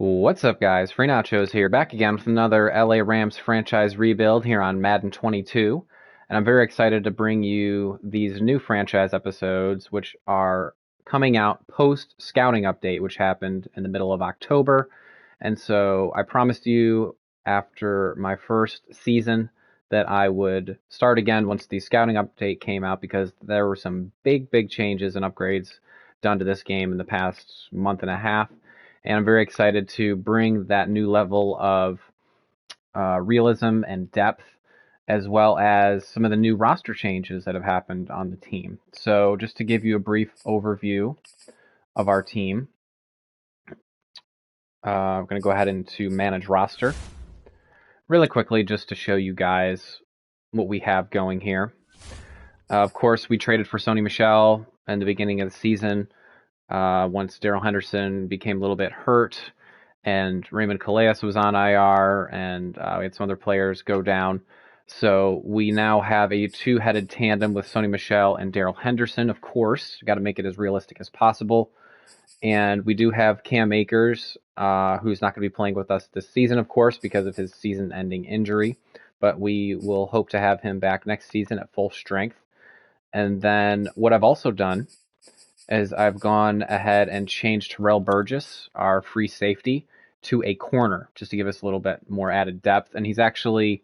What's up, guys? Free Nachos here, back again with another LA Rams franchise rebuild here on Madden 22. And I'm very excited to bring you these new franchise episodes, which are coming out post scouting update, which happened in the middle of October. And so I promised you after my first season that I would start again once the scouting update came out because there were some big changes and upgrades done to this game in the past month and a half. And I'm very excited to bring that new level of realism and depth, as well as some of the new roster changes that have happened on the team. So, just to give you a brief overview of our team, I'm going to go ahead into manage roster really quickly just to show you guys what we have going here. Of course, we traded for Sony Michel in the beginning of the season. Once Darrell Henderson became a little bit hurt and Raymond Calais was on IR and we had some other players go down. So we now have a two-headed tandem with Sony Michel and Darrell Henderson, of course. Got to make it as realistic as possible. And we do have Cam Akers, who's not going to be playing with us this season, of course, because of his season-ending injury. But we will hope to have him back next season at full strength. And then what I've also done is I've gone ahead and changed Terrell Burgess, our free safety, to a corner, just to give us a little bit more added depth. And he's actually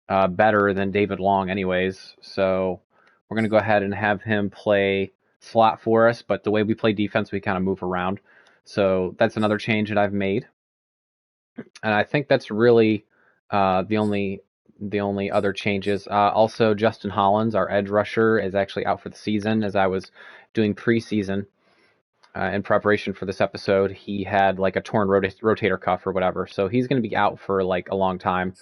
better than David Long anyways. So we're going to go ahead and have him play slot for us. But the way we play defense, we kind of move around. So that's another change that I've made. And I think that's really the only other changes. Also, Justin Hollins, our edge rusher, is actually out for the season. As I was doing preseason in preparation for this episode, he had like a torn rotator cuff or whatever, so he's going to be out for like a long time.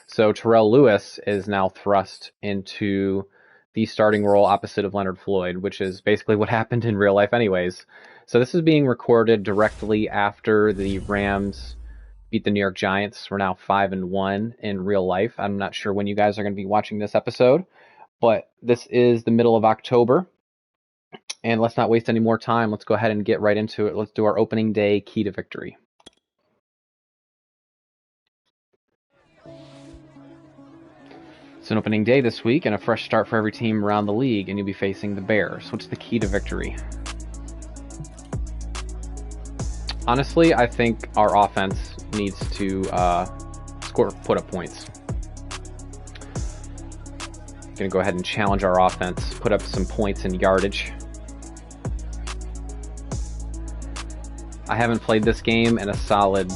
So Terrell Lewis is now thrust into the starting role opposite of Leonard Floyd, which is basically what happened in real life anyways. So this is being recorded directly after the Rams beat the New York Giants. We're now 5-1 in real life. I'm not sure when you guys are going to be watching this episode, but this is the middle of October. And let's not waste any more time. Let's go ahead and get right into it. Let's do our opening day key to victory. It's an opening day this week and a fresh start for every team around the league, and you'll be facing the Bears. What's the key to victory? Honestly, I think our offense needs to put up points. Going to go ahead and challenge our offense, put up some points in yardage. I haven't played this game in a solid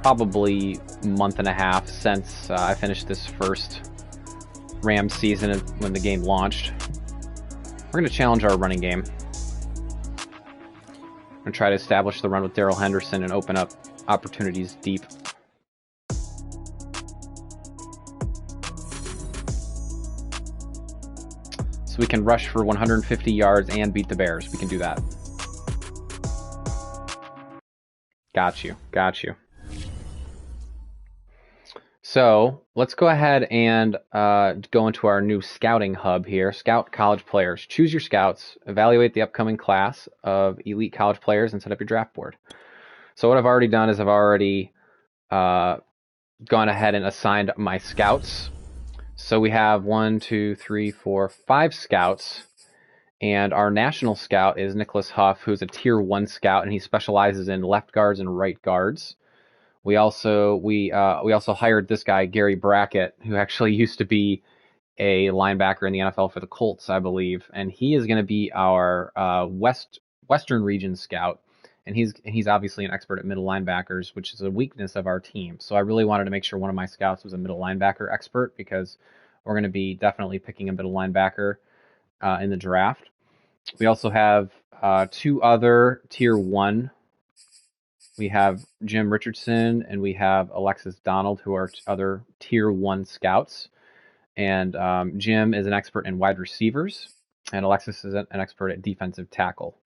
probably month and a half since I finished this first Rams season when the game launched. We're going to challenge our running game. We're going to try to establish the run with Darrell Henderson and open up opportunities deep. So we can rush for 150 yards and beat the Bears. We can do that. Got you. So let's go ahead and go into our new scouting hub here. Scout college players. Choose your scouts. Evaluate the upcoming class of elite college players and set up your draft board. So what I've already done is I've already gone ahead and assigned my scouts. So we have 5 scouts. And our national scout is Nicholas Huff, who's a tier 1 scout, and he specializes in left guards and right guards. We also hired this guy, Gary Brackett, who actually used to be a linebacker in the NFL for the Colts, I believe, and he is going to be our Western region scout. And he's obviously an expert at middle linebackers, which is a weakness of our team. So I really wanted to make sure one of my scouts was a middle linebacker expert because we're going to be definitely picking a middle linebacker in the draft. We also have 2 other tier 1. We have Jim Richardson and we have Alexis Donald, who are other tier 1 scouts. And Jim is an expert in wide receivers, and Alexis is an expert at defensive tackle.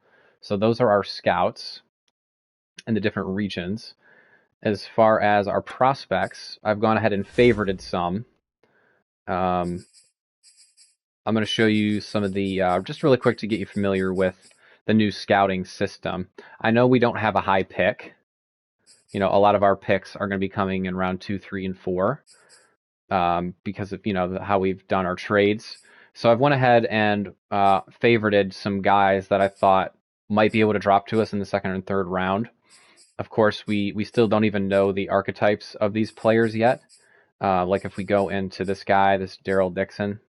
So those are our scouts in the different regions. As far as our prospects, I've gone ahead and favorited some. I'm going to show you some of the, just really quick to get you familiar with the new scouting system. I know we don't have a high pick, you know, a lot of our picks are going to be coming in round 2, 3, and 4 because of, you know, how we've done our trades. So I've went ahead and favorited some guys that I thought might be able to drop to us in the second and third round. Of course, we still don't even know the archetypes of these players yet. Like if we go into this guy, this Daryl Dixon,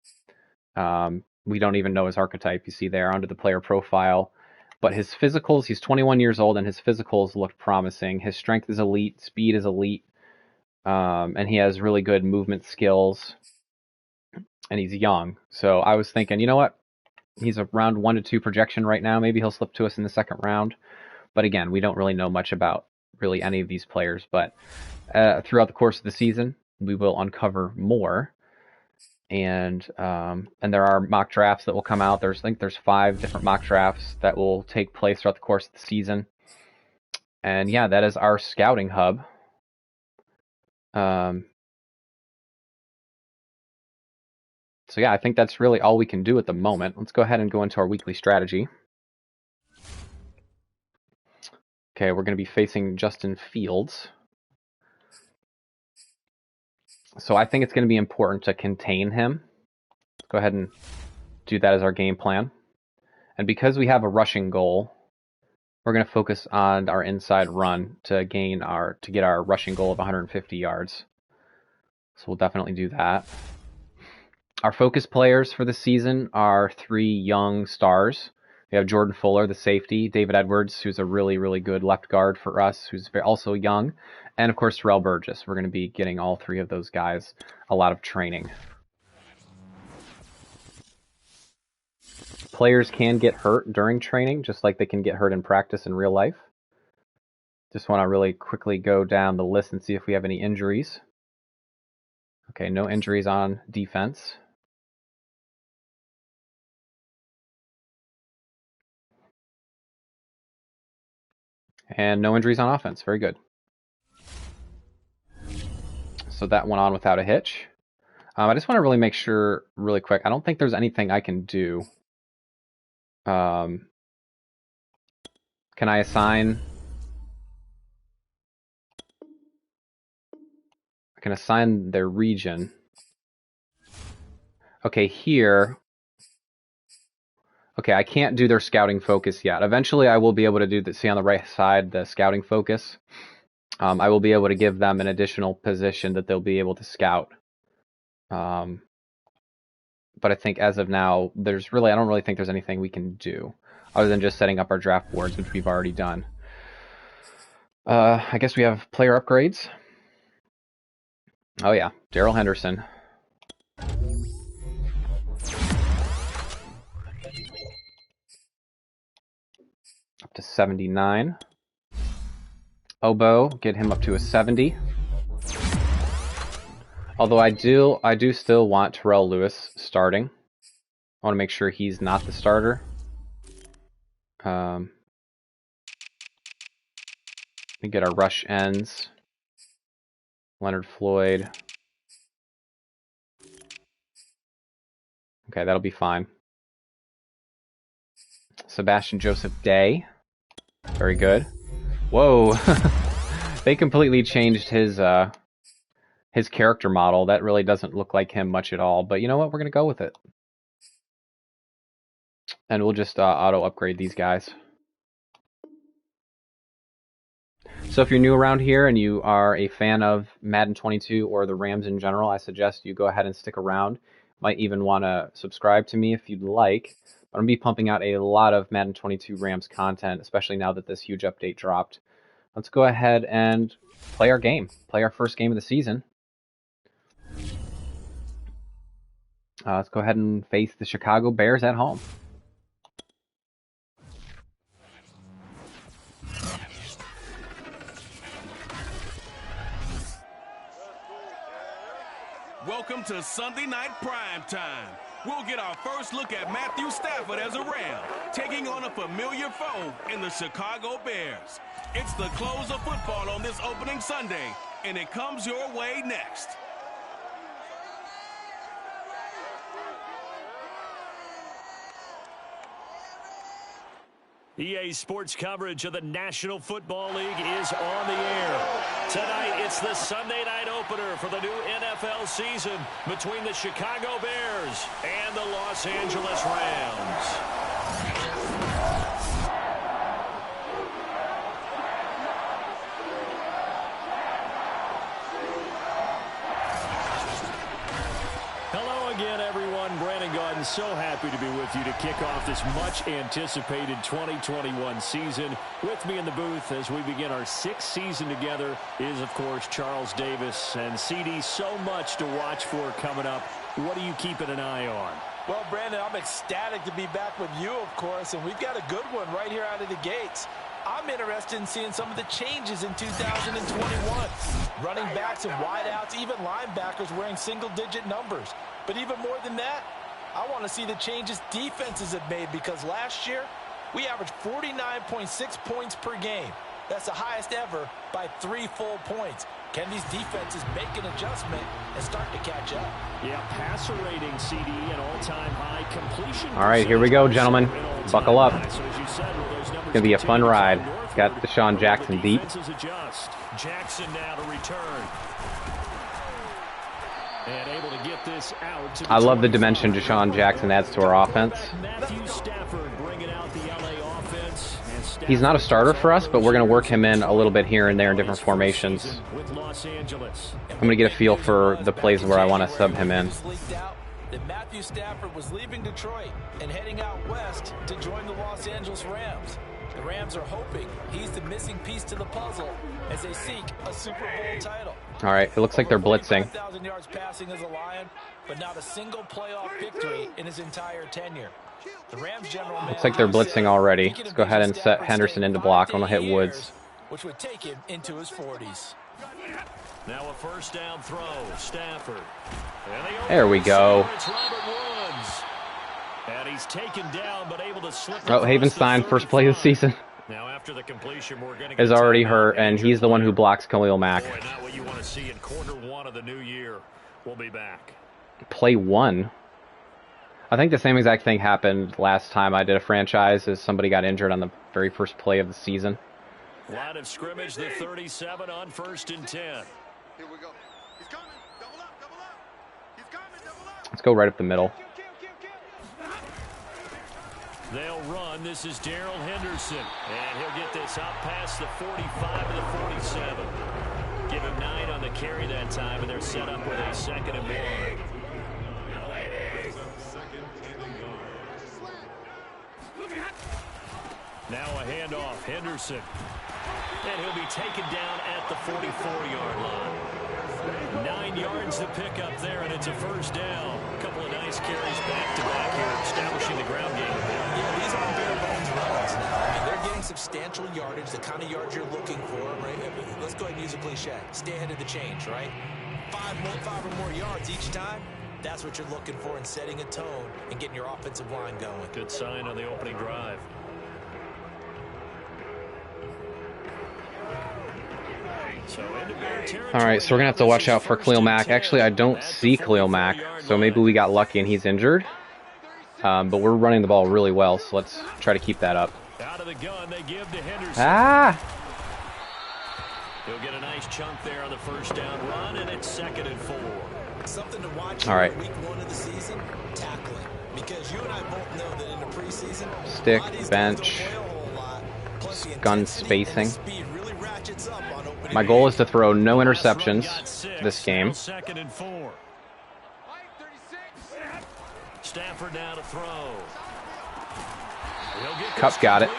we don't even know his archetype. You see there under the player profile. But his physicals, he's 21 years old, and his physicals look promising. His strength is elite, speed is elite, and he has really good movement skills, and he's young. So I was thinking, you know what? He's a round 1 to 2 projection right now. Maybe he'll slip to us in the second round. But again, we don't really know much about really any of these players. But throughout the course of the season, we will uncover more. And there are mock drafts that will come out. I think there's 5 different mock drafts that will take place throughout the course of the season. And yeah, that is our scouting hub. So yeah, I think that's really all we can do at the moment. Let's go ahead and go into our weekly strategy. Okay, we're going to be facing Justin Fields. So I think it's going to be important to contain him. Let's go ahead and do that as our game plan. And because we have a rushing goal, we're going to focus on our inside run to get our rushing goal of 150 yards. So we'll definitely do that. Our focus players for the season are 3 young stars. We have Jordan Fuller, the safety, David Edwards, who's a really, really good left guard for us, who's also young, and of course Terrell Burgess. We're going to be getting all 3 of those guys a lot of training. Players can get hurt during training, just like they can get hurt in practice in real life. Just want to really quickly go down the list and see if we have any injuries. Okay, no injuries on defense. And no injuries on offense. Very good. So that went on without a hitch. I just want to really make sure really quick. I don't think there's anything I can do. Can I assign? I can assign their region. Okay, here. Okay, I can't do their scouting focus yet. Eventually, I will be able to do the, see on the right side, the scouting focus. I will be able to give them an additional position that they'll be able to scout. But I think as of now, I don't really think there's anything we can do other than just setting up our draft boards, which we've already done. I guess we have player upgrades. Oh yeah, Darrell Henderson. Up to 79. Oboe, get him up to a 70. Although I do still want Terrell Lewis starting. I want to make sure he's not the starter. We get our rush ends. Leonard Floyd. Okay, that'll be fine. Sebastian Joseph Day. Very good. Whoa. They completely changed his character model. That really doesn't look like him much at all. But you know what? We're going to go with it. And we'll just auto upgrade these guys. So if you're new around here and you are a fan of Madden 22 or the Rams in general, I suggest you go ahead and stick around. Might even want to subscribe to me if you'd like. But I'm going to be pumping out a lot of Madden 22 Rams content, especially now that this huge update dropped. Let's go ahead and play our game. Play our first game of the season. Let's go ahead and face the Chicago Bears at home. Welcome to Sunday Night Prime Time. We'll get our first look at Matthew Stafford as a Ram, taking on a familiar foe in the Chicago Bears. It's the close of football on this opening Sunday, and it comes your way next. EA Sports coverage of the National Football League is on the air. Tonight, it's the Sunday night opener for the new NFL season between the Chicago Bears and the Los Angeles Rams. So happy to be with you to kick off this much-anticipated 2021 season. With me in the booth as we begin our 6th season together is, of course, Charles Davis. And, CD, so much to watch for coming up. What are you keeping an eye on? Well, Brandon, I'm ecstatic to be back with you, of course, and we've got a good one right here out of the gates. I'm interested in seeing some of the changes in 2021. Running backs and wideouts, even linebackers wearing single-digit numbers. But even more than that, I want to see the changes defenses have made, because last year we averaged 49.6 points per game. That's the highest ever by 3 full points. Can these defenses make an adjustment and start to catch up? Yeah, passer rating, CD, an all-time high. Completion. All right, here we go, gentlemen. Buckle up. It's going to be a fun ride. Got Deshaun Jackson deep. Jackson now to return. And able to get this out to I love the dimension Deshaun Jackson adds to our offense. He's not a starter for us, but we're going to work him in a little bit here and there in different formations. I'm going to get a feel for the plays where I want to sub him in. That Matthew Stafford was leaving Detroit and heading out west to join the Los Angeles Rams. The Rams are hoping he's the missing piece to the puzzle as they seek a Super Bowl title. All right, it looks like they're blitzing. 1,000 yards passing as a Lion, but not a single playoff victory in his entire tenure. The Rams general looks like they're blitzing already. Let's go ahead and set Henderson into block. I'm going to hit Woods. Which would take him into his 40s. Now a first down throw, Stafford. There we go. And he's taken down, but able to slip. Oh, Havenstein, first play of the season, now after the completion, we're going is already hurt, and he's the one who blocks Khalil Mack. Boy, not what you want to see in quarter 1 of the new year. We'll be back. Play 1. I think the same exact thing happened last time I did a franchise, as somebody got injured on the very first play of the season. Line of scrimmage, the 37 on 1st and 10. Here we go. He's coming. Double up, double up. He's coming, double up. Let's go right up the middle. They'll run. This is Darrell Henderson. And he'll get this out past the 45 to the 47. Give him 9 on the carry that time, and they're set up with a 2nd and 1. Now a handoff. Henderson. And he'll be taken down at the 44-yard line. 9 yards to pick up there, and it's a first down. A couple of nice carries back-to-back here, establishing the ground game. Yeah, these aren't bare bones runs now. I mean, they're getting substantial yardage, the kind of yards you're looking for, right? I mean, let's go ahead and use a cliche. Stay ahead of the change, right? 5 or more yards each time. That's what you're looking for in setting a tone and getting your offensive line going. Good sign on the opening drive. All right, so we're going to have to watch out for Khalil Mack. Actually, I don't see Khalil Mack, so maybe we got lucky and he's injured. But we're running the ball really well, so let's try to keep that up. Out of the gun, they give to Henderson. Ah! He'll get a nice chunk there on the first down run, and it's 2nd and 4. Something to watch all right. Week 1 of the season, tackling. Because you and I both know that in the preseason, stick, bench, gun spacing. My goal is to throw no interceptions this game. 2nd and 4. Stafford now to throw. Cup got it.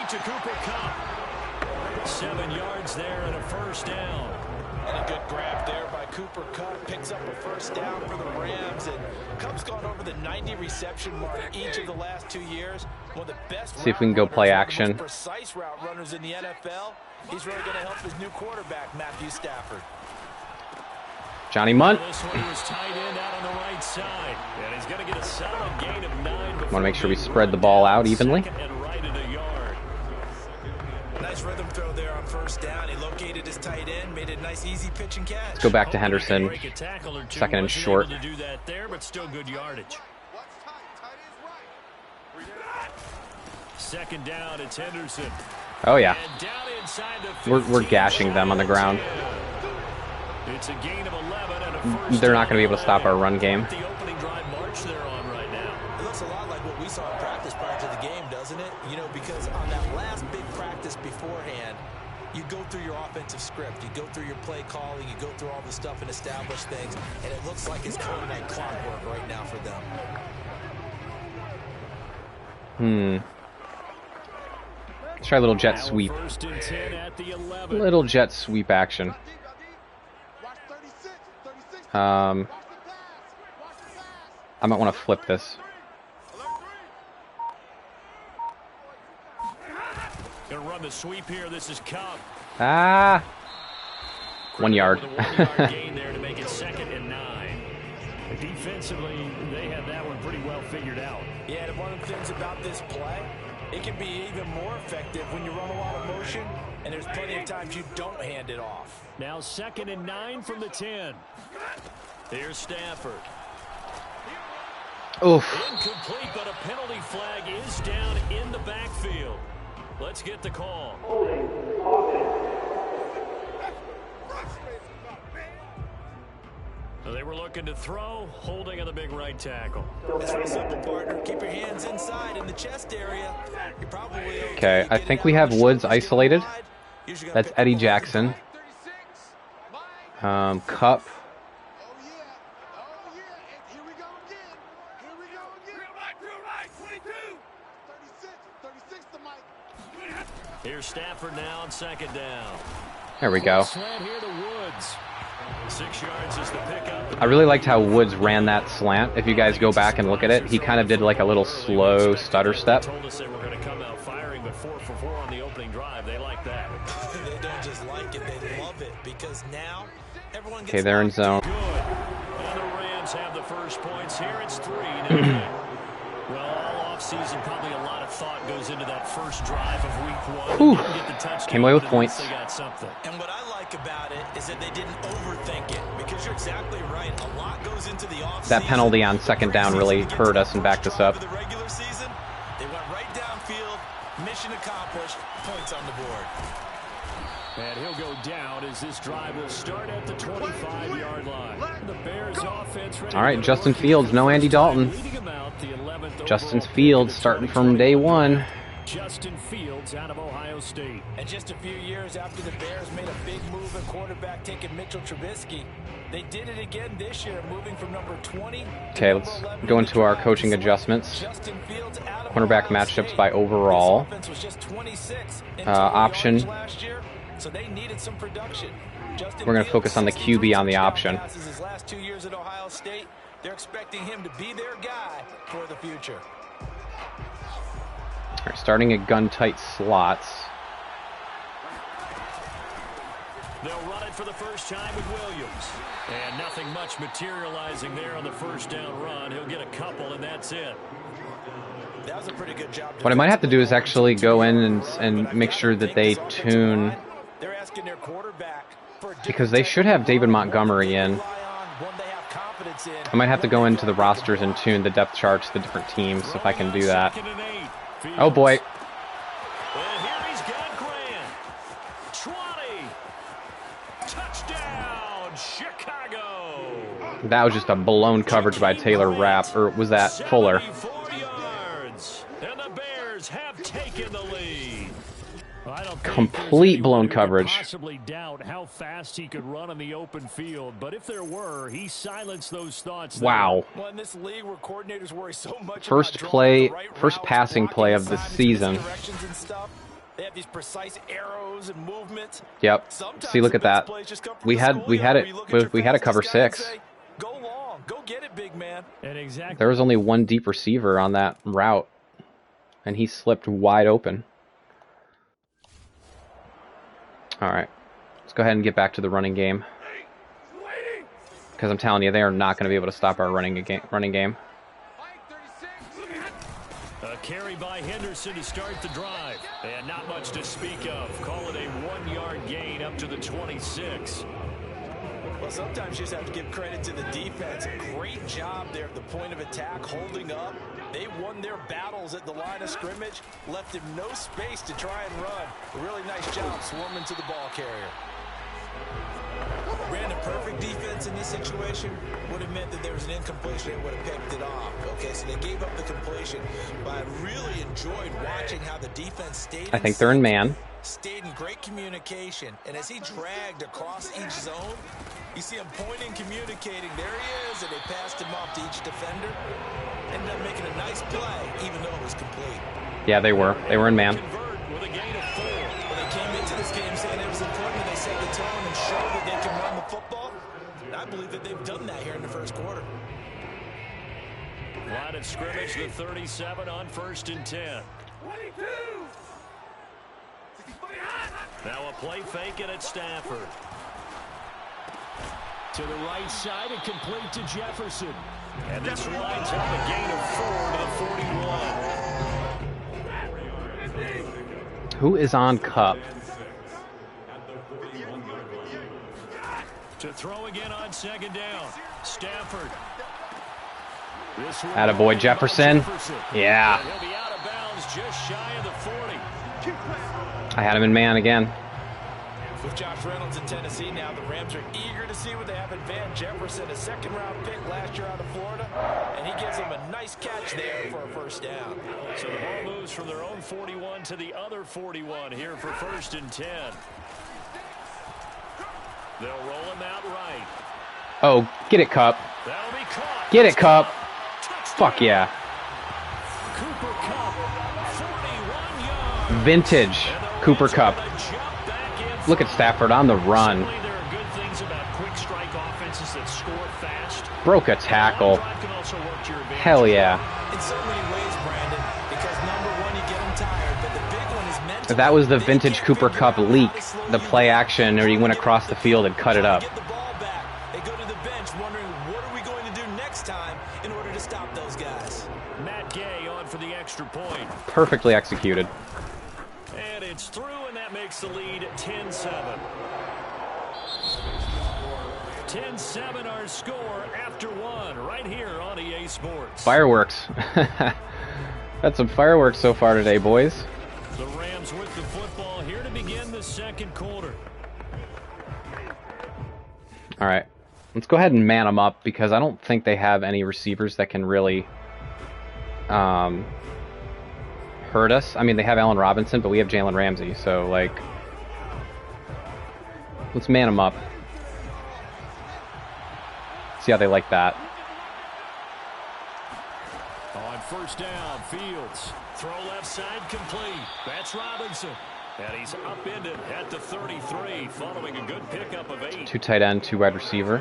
7 yards there and a first down. And a good grab there by Cooper Kupp. Picks up a first down for the Rams. And Kupp's gone over the 90 reception mark each of the last 2 years. One of the best. See if we can go play action. Precise route runners in the NFL. He's really going to help his new quarterback, Matthew Stafford. Johnny Munt. This one was tight end out on the right side. And he's going to get a solid gain of 9. Want to make sure we spread the ball out evenly. Nice rhythm throw there on first down. He located his tight end, made a nice easy pitch and catch. Let's go back to Henderson. 2nd and short. To do that there, but still good yardage. Second down, it's Henderson. Oh yeah, And down inside the we're gashing them on the ground. It's a gain of 11 and a first. They're not going to be able to stop our run game. The opening drive march they're on right now. It looks a lot like what we saw in practice prior to the game, doesn't it? You know, because on that last big practice beforehand, you go through your offensive script, you go through your play calling, you go through all the stuff and establish things, and it looks like it's going like clockwork right now for them. Let's try a little jet sweep. First and 10 at the 11. Little jet sweep action. I might want to flip this. Gonna run the sweep here. This is Cup. Ah! 1 yard. Gain there to make it 2nd and 9. Defensively, they had that one pretty well figured out. Yeah, and one of the things about this play, it can be even more effective when you run a lot of motion, and there's plenty of times you don't hand it off. Now 2nd and 9 from the 10. Here's Stafford. Oof. Incomplete, but a penalty flag is down in the backfield. Let's get the call. So they were looking to throw, holding on the big right tackle. That's real simple, partner. Keep your hands inside in the chest area. You're probably Okay, I think we have Woods isolated. That's Eddie Jackson. Cup. Here's Stafford now on 2nd down. There we go. Slant here to Woods. 6 yards is the pickup. I really liked how Woods ran that slant. If you guys go back and look at it, he kind of did like a little slow stutter step. Told us they were going to come out firing, but 4 for 4 on the opening drive. They like that. They don't just like it, they love it, because now everyone gets. Okay, they're in zone. Good. And the Rams have the first points here. It's 3. Well, all offseason, probably a lot of thought goes into that first drive of week 1. Whew. Get the touchdown, Came away with but points. They got something. And what I like about it is that they didn't overthink it, because you're exactly right. A lot goes into the offseason. That penalty on 2nd down really hurt us and backed us up. The regular season, they went right downfield, mission accomplished, points on the board. And he'll go down as this drive will start at the 25-yard line. The Bears offense ready. All right, Justin Fields, no Andy Dalton. Justin Fields starting from day 1. Justin Fields out of Ohio State. And just a few years after the Bears made a big move at quarterback, taking Mitchell Trubisky, they did it again this year, moving from number 20. Okay, let's go into our coaching adjustments. Cornerback matchups by overall. Option. So they needed some production. We're going to focus on the QB on the option. His last 2 years at Ohio State, they're expecting him to be their guy for the future. All right, starting at gun-tight slots. They'll run it for the first time with Williams. And nothing much materializing there on the first down run. He'll get a couple, and that's it. That was a pretty good job. What I might have to do is actually go in and make sure that they tune, They're asking their quarterback for, because they should have David Montgomery in. I might have to go into the rosters and tune the depth charts, the different teams, if I can do that. Oh boy. And here he's got Grant. 20. Touchdown, Chicago. That was just a blown coverage by Taylor Rapp, or was that Fuller? 74 yards. And the Bears have taken the lead. I don't think Complete blown coverage. Possibly doubt how fast he could run in the open field, but if there were, he silenced those thoughts. Wow. Well, in this league where coordinators worry so much First about play, the right first routes, passing blocking play of the assignments, season. misdirections and stuff. They have these precise arrows and movements. Yep. Sometimes See, look the at best that. plays just come from We the had schoolyard, it. where you look at We your had a cover fastest guy and 6. say, go long, go get it, big man. And exactly. There was only one deep receiver on that route, and he slipped wide open. All right, let's go ahead and get back to the running game, because I'm telling you, they are not going to be able to stop our running game. A carry by Henderson to start the drive. And not much to speak of. Call it a 1-yard gain up to the 26. Well, sometimes you just have to give credit to the defense. Great job there at the point of attack, holding up. They won their battles at the line of scrimmage, left him no space to try and run. A really nice job swarming to the ball carrier. Brandon, perfect defense in this situation would have meant that there was an incompletion and would have picked it off. Okay, so they gave up the completion, but I really enjoyed watching how the defense stayed. I think they're in man. Stayed in great communication, and as he dragged across each zone, you see him pointing, communicating. There he is, and they passed him off to each defender. Ended up making a nice play, even though it was complete. Yeah, they were. They were in man. With a gain of 4. Well, they came into this game saying it was important that they set the tone and show that they can run the football. And I believe that they've done that here in the first quarter. Line of scrimmage, the 37 on 1st and 10. 22. Now a play fake and it's Stafford. To the right side and complete to Jefferson. And this lines up a gain of 4 to the 41. Who is on Cup? To throw again on 2nd down. Stafford. Attaboy Jefferson. Yeah. He'll be out of bounds just shy of the 40. I had him in man again. With Josh Reynolds in Tennessee now, the Rams are eager to see what they have in Van Jefferson, a 2nd-round pick last year out of Florida, and he gives them a nice catch there for a 1st down. So the ball moves from their own 41 to the other 41 here for 1st and 10. They'll roll him out right. Oh, get it, Cup. That'll be caught. Get it, Cup. Fuck yeah. Cooper Kupp, 41 yards. Vintage Cooper Kupp. Look at Stafford on the run. Certainly there are good things about quick strike offenses that score fast. Broke a tackle. Can also work to your advantage. Hell yeah. In so many ways, Brandon, because number one, you get them tired, but the big one is mental. That was the vintage Cooper Kupp leak. The play action, or he went across the field and cut it up. Get the ball back. They go to the bench wondering, what are we going to do next time in order to stop those guys? Matt Gay on for the extra point. Perfectly executed. And it's through, and that makes the lead 10-7. 10-7 our score after 1 right here on EA Sports. Fireworks. That's some fireworks so far today, boys. The Rams with the football here to begin the 2nd quarter. All right. Let's go ahead and man them up because I don't think they have any receivers that can really hurt us. I mean, they have Allen Robinson, but we have Jalen Ramsey. So, like, let's man them up. See how they like that. On 1st down, Fields. Throw left side complete. That's Robinson. And he's upended at the 33 following a good pickup of 8. 2 tight end, 2 wide receiver.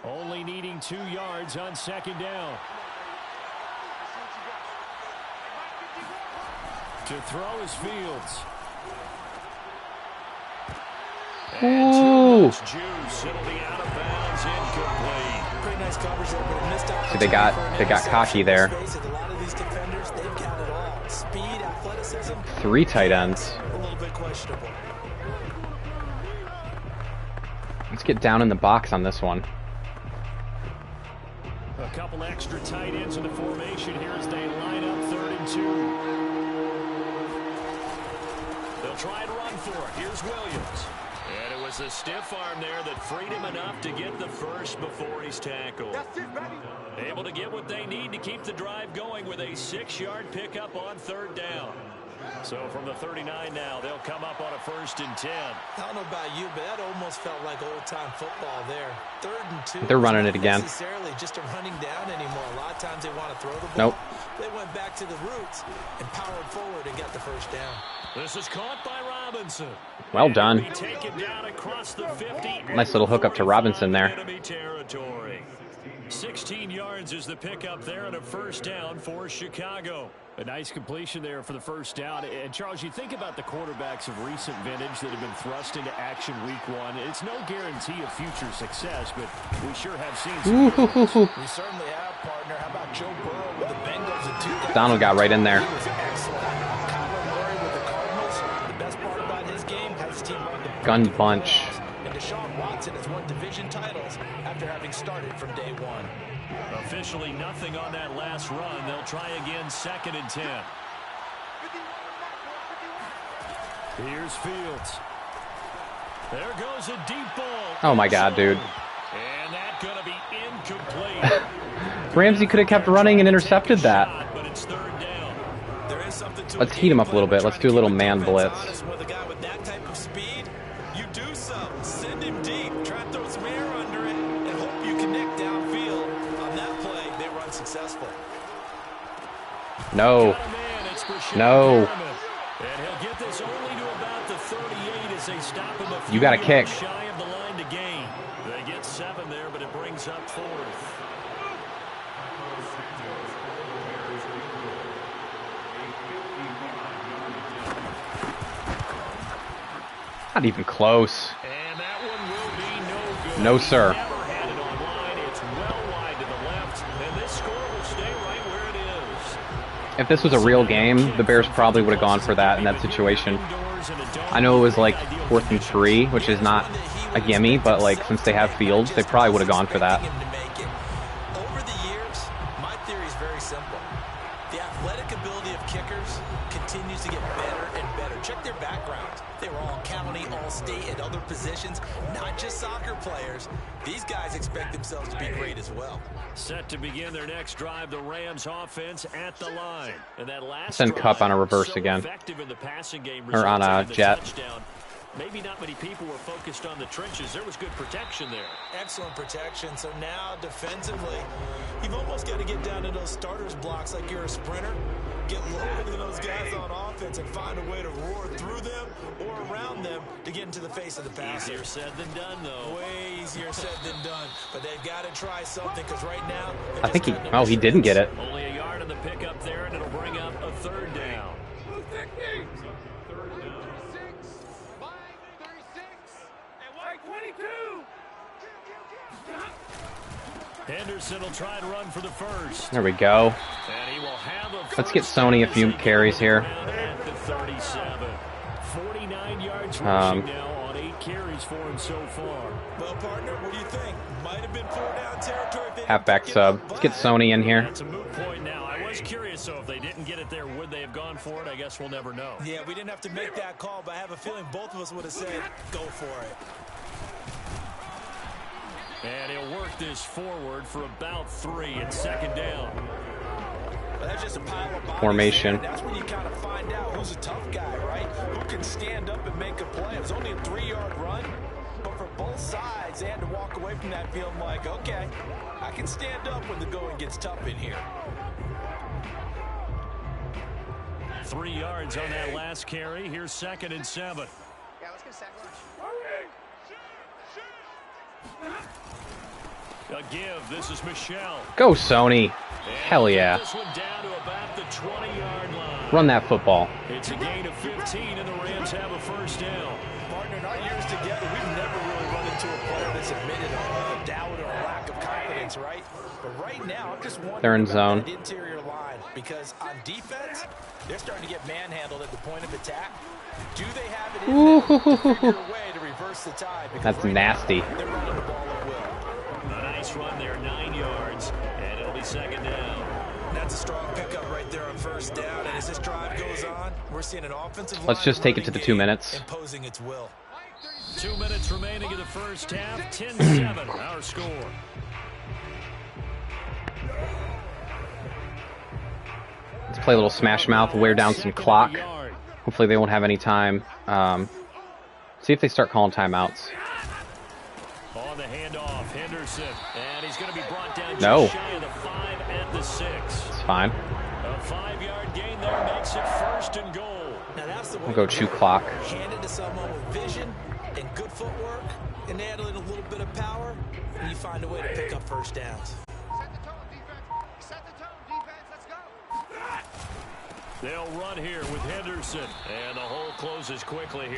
Only needing 2 yards on 2nd down. To throw is Fields. And too much juice. It'll be out of bounds, incomplete. Pretty nice coverage there, but a missed opportunity. See, they got cocky there. A lot of these defenders, they've got it all. Speed, athleticism. 3 tight ends. A little bit questionable. Let's get down in the box on this one. A couple extra tight ends in the formation here as they line up 3rd and 2. They'll try and run for it. Here's Williams. And it was a stiff arm there that freed him enough to get the first before he's tackled. Able to get what they need to keep the drive going with a 6-yard pickup on 3rd down. So from the 39 now, they'll come up on a 1st and 10. I don't know about you, but that almost felt like old-time football there. 3rd and 2. They're running it again. Not necessarily just a running down anymore. A lot of times they want to throw the ball. Nope. They went back to the roots and powered forward and got the 1st down. This is caught by Robinson. Well done. Taken down across the 50. Nice little hookup to Robinson there. Enemy territory. 16 yards is the pickup there and a 1st down for Chicago. A nice completion there for the 1st down. And, Charles, you think about the quarterbacks of recent vintage that have been thrust into action week 1. It's no guarantee of future success, but we sure have seen some. We certainly have, partner. How about Joe Burrow with the Bengals in 2000? Donald got right in there. He was excellent. Kyler Murray with the Cardinals gun bunch. And Deshaun Watson has won division titles after having started from day one. Officially nothing on that last run. They'll try again, 2nd and 10. Here's Fields. There goes a deep ball. Oh my God, dude. And that's going to be incomplete. Ramsey could have kept running and intercepted that. But it's 3rd down. There is something to Let's heat him up a little bit. Let's do a little man blitz. With a guy with that type of speed, you do so. Send him deep. Try to throw some air under it and hope you connect downfield. On that play, they were unsuccessful. No. No. And he'll get this only to about the 38 as they stop him a few You got a kick. shy of the line to gain. They get 7 there, but it brings up 4th. Not even close. And that one will be no good. No, sir. Never had it online. It's well wide to the left, and this score will stay right where it is. If this was a real game, the Bears probably would have gone for that in that situation. I know it was like 4th and 3, which is not a gimme, but like since they have Fields, they probably would have gone for that. Over the years, my theory is very simple. The athletic ability of kickers continues to get better and better. Check their backgrounds. They were all county, all state, and other positions, not just soccer players. These guys expect themselves to be great as well. Set to begin their next drive, the Rams offense at the line. And that last Send Cup on a reverse so again. Effective in the passing game, Or on a resulted in the jet. touchdown. Maybe not many people were focused on the trenches. There was good protection there. Excellent protection. So now defensively, you've almost got to get down to those starters blocks like you're a sprinter. Get lower than those guys on offense and find a way to roar through them or around them to get into the face of the passer. Easier said than done, though. Way easier said than done. But they've got to try something because right now... I think he didn't get it. Only a yard on the pickup there, and it'll bring up a 3rd down. Henderson will try and run for the first. There we go. And he will have a Let's get Sony a few carries here. At the 37. 49 yards rushing now on 8 carries for him so far. Well, partner, what do you think? Might have been 4-down territory. If they Halfback didn't sub. get it, Let's get but Sony in here. That's a moot point now. I was curious, so if they didn't get it there, would they have gone for it? I guess we'll never know. Yeah, we didn't have to make that call, but I have a feeling both of us would have said, go for it. And he'll work this forward for about 3 at 2nd down. Well, that's just a pile of bodies Formation. there. That's when you kind of find out who's a tough guy, right? Who can stand up and make a play. It was only a 3-yard run, but for both sides, they had to walk away from that feeling like, okay, I can stand up when the going gets tough in here. 3 yards on that last carry. Here's 2nd and 7. Yeah, let's get a sack lunch. A give. This is Michel. Go, Sony. And Hell yeah. This one down to about the 20-yard line. Run that football. It's a gain of 15, and the Rams have a 1st down. Partner, in our years together, we've never really run into a player that's admitted a doubt or a lack of confidence, right? But right now, I'm just wondering They're in about zone. that interior line because on defense, they're starting to get manhandled at the point of attack. Do they have it in them to figure a way to reverse the tide? Because That's right nasty. now, they're running the ball at will. A nice run there, 9 yards, and it'll be 2nd down. That's a strong pickup right there on 1st down. And as this drive goes on, we're seeing an offensive line. Let's just take it to the 2 minutes. Imposing its will. 2 minutes remaining in the first half. 10-7, our score. Let's play a little smash mouth, wear down some clock. Hopefully they won't have any time. See if they start calling timeouts. On the handoff, Henderson, and he's going to be brought down No. just shy of the 5 at the 6. It's fine. A 5-yard gain there makes it 1st and goal. Now that's the way We'll go chew clock. hand it to someone with vision and good footwork, and add in a little bit of power, and you find a way to pick up 1st downs. Set the tone, defense. Set the tone, defense. Let's go. They'll run here with Henderson, and the hole closes quickly here.